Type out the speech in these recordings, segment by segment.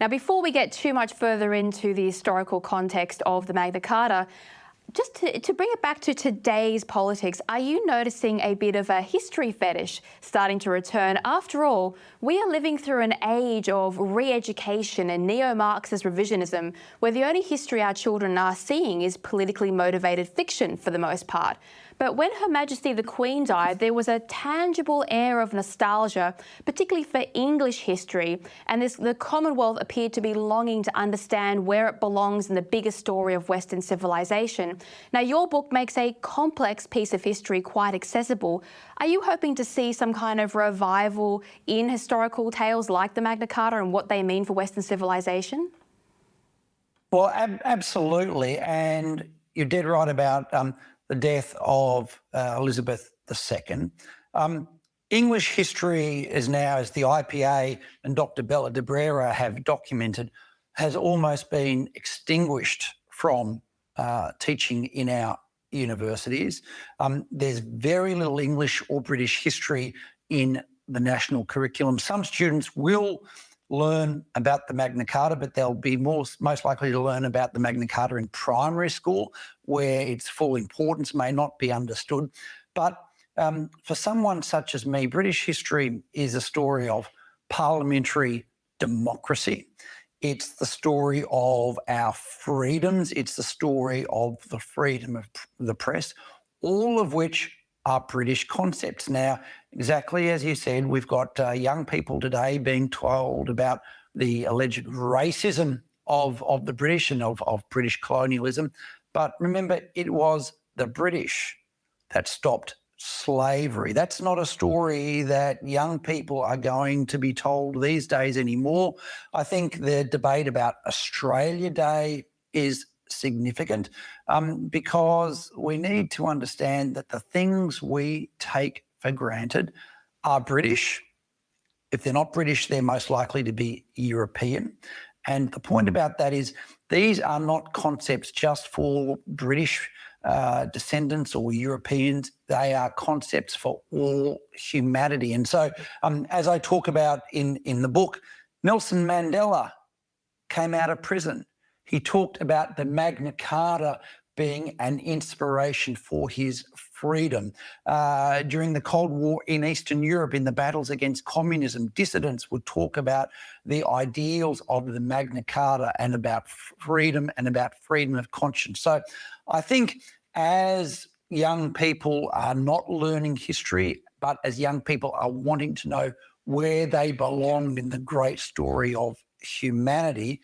Now, before we get too much further into the historical context of the Magna Carta, just to bring it back to today's politics, are you noticing a bit of a history fetish starting to return? After all, we are living through an age of re-education and neo-Marxist revisionism, where the only history our children are seeing is politically motivated fiction for the most part. But when Her Majesty the Queen died, there was a tangible air of nostalgia, particularly for English history, and the Commonwealth appeared to be longing to understand where it belongs in the bigger story of Western civilization. Now, your book makes a complex piece of history quite accessible. Are you hoping to see some kind of revival in historical tales like the Magna Carta and what they mean for Western civilization? Well, absolutely. And you're dead right about the death of Elizabeth II. English history is now, as the IPA and Dr. Bella de Brera have documented, has almost been extinguished from teaching in our universities. There's very little English or British history in the national curriculum. Some students will learn about the Magna Carta, but they'll be most likely to learn about the Magna Carta in primary school, where its full importance may not be understood. But for someone such as me, British history is a story of parliamentary democracy. It's the story of our freedoms. It's the story of the freedom of the press, all of which are British concepts. Now, exactly as you said, we've got young people today being told about the alleged racism of the British and of British colonialism. But remember, it was the British that stopped slavery. That's not a story that young people are going to be told these days anymore. I think the debate about Australia Day is significant because we need to understand that the things we take for granted are British. If they're not British, they're most likely to be European. And the point about that is these are not concepts just for British descendants or Europeans. They are concepts for all humanity. And so as I talk about in the book, Nelson Mandela came out of prison. He talked about the Magna Carta being an inspiration for his freedom. During the Cold War in Eastern Europe, in the battles against communism, dissidents would talk about the ideals of the Magna Carta and about freedom of conscience. So I think as young people are not learning history, but as young people are wanting to know where they belong in the great story of humanity,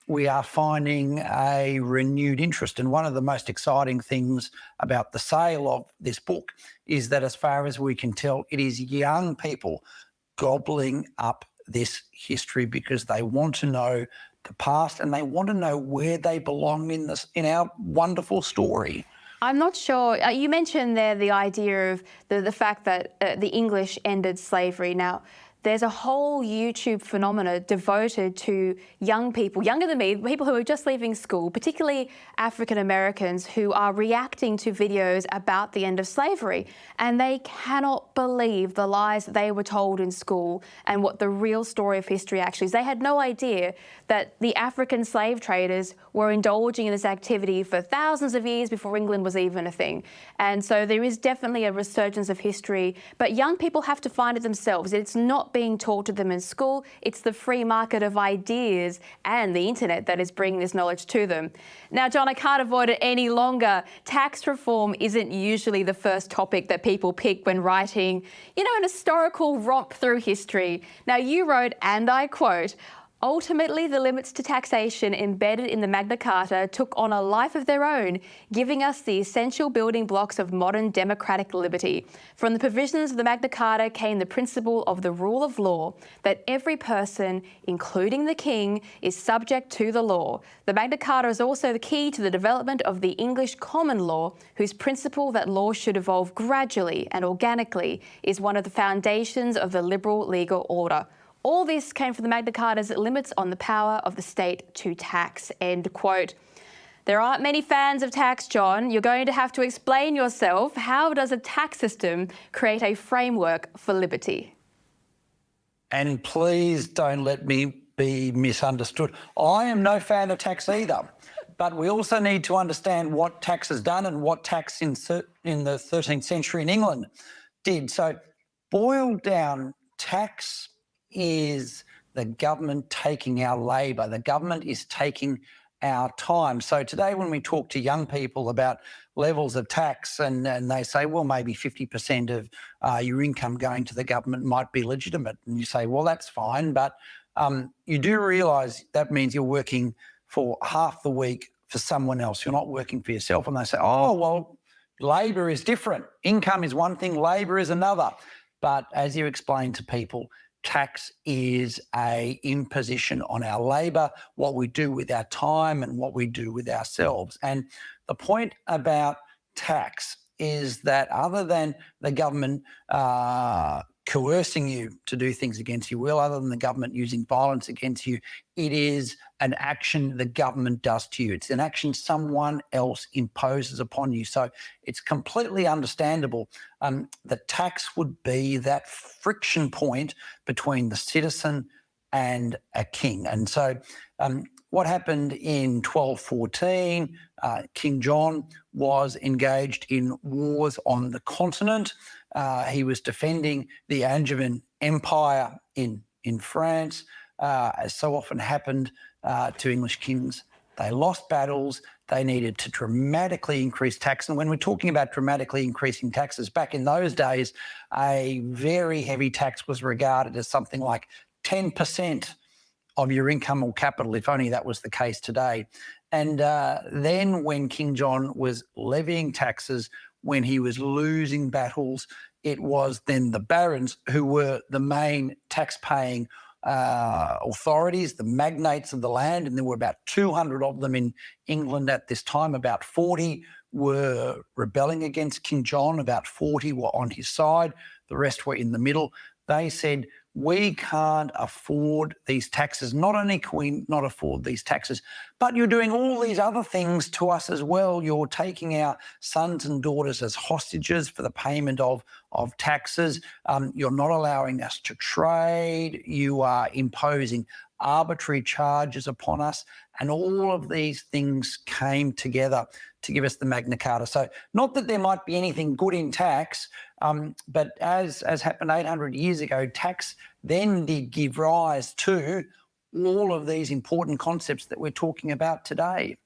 we are finding a renewed interest. And one of the most exciting things about the sale of this book is that, as far as we can tell, it is young people gobbling up this history because they want to know the past and they want to know where they belong in our wonderful story. I'm not sure. You mentioned there the idea of the fact that the English ended slavery. Now, there's a whole YouTube phenomena devoted to young people, younger than me, people who are just leaving school, particularly African Americans, who are reacting to videos about the end of slavery. And they cannot believe the lies that they were told in school and what the real story of history actually is. They had no idea that the African slave traders were indulging in this activity for thousands of years before England was even a thing. And so there is definitely a resurgence of history, but young people have to find it themselves. It's not being taught to them in school. It's the free market of ideas and the internet that is bringing this knowledge to them. Now, John, I can't avoid it any longer. Tax reform isn't usually the first topic that people pick when writing, an historical romp through history. Now, you wrote, and I quote, "Ultimately, the limits to taxation embedded in the Magna Carta took on a life of their own, giving us the essential building blocks of modern democratic liberty. From the provisions of the Magna Carta came the principle of the rule of law, that every person, including the king, is subject to the law. The Magna Carta is also the key to the development of the English common law, whose principle that law should evolve gradually and organically is one of the foundations of the liberal legal order. All this came from the Magna Carta's limits on the power of the state to tax," end quote. There aren't many fans of tax, John. You're going to have to explain yourself. How does a tax system create a framework for liberty? And please don't let me be misunderstood. I am no fan of tax either, but we also need to understand what tax has done and what tax in the 13th century in England did. So boiled down, tax is the government taking our labour. The government is taking our time. So today when we talk to young people about levels of tax and they say, well, maybe 50% of your income going to the government might be legitimate. And you say, well, that's fine. But you do realise that means you're working for half the week for someone else. You're not working for yourself. And they say, oh, well, labour is different. Income is one thing, labour is another. But as you explain to people, tax is a imposition on our labour, what we do with our time and what we do with ourselves. And the point about tax is that other than the government coercing you to do things against your will, other than the government using violence against you, it is an action the government does to you. It's an action someone else imposes upon you. So it's completely understandable that tax would be that friction point between the citizen and a king. And so what happened in 1214, King John was engaged in wars on the continent. He was defending the Angevin Empire in France, as so often happened to English kings. They lost battles. They needed to dramatically increase tax. And when we're talking about dramatically increasing taxes, back in those days, a very heavy tax was regarded as something like 10% of your income or capital, if only that was the case today. And then when King John was levying taxes, when he was losing battles, it was then the barons who were the main tax-paying authorities, the magnates of the land, and there were about 200 of them in England at this time. About 40 were rebelling against King John, about 40 were on his side, the rest were in the middle. They said, we can't afford these taxes. Not only can we not afford these taxes, but you're doing all these other things to us as well. You're taking our sons and daughters as hostages for the payment of taxes. You're not allowing us to trade. You are imposing arbitrary charges upon us. And all of these things came together to give us the Magna Carta. So not that there might be anything good in tax, but as happened 800 years ago, tax then did give rise to all of these important concepts that we're talking about today.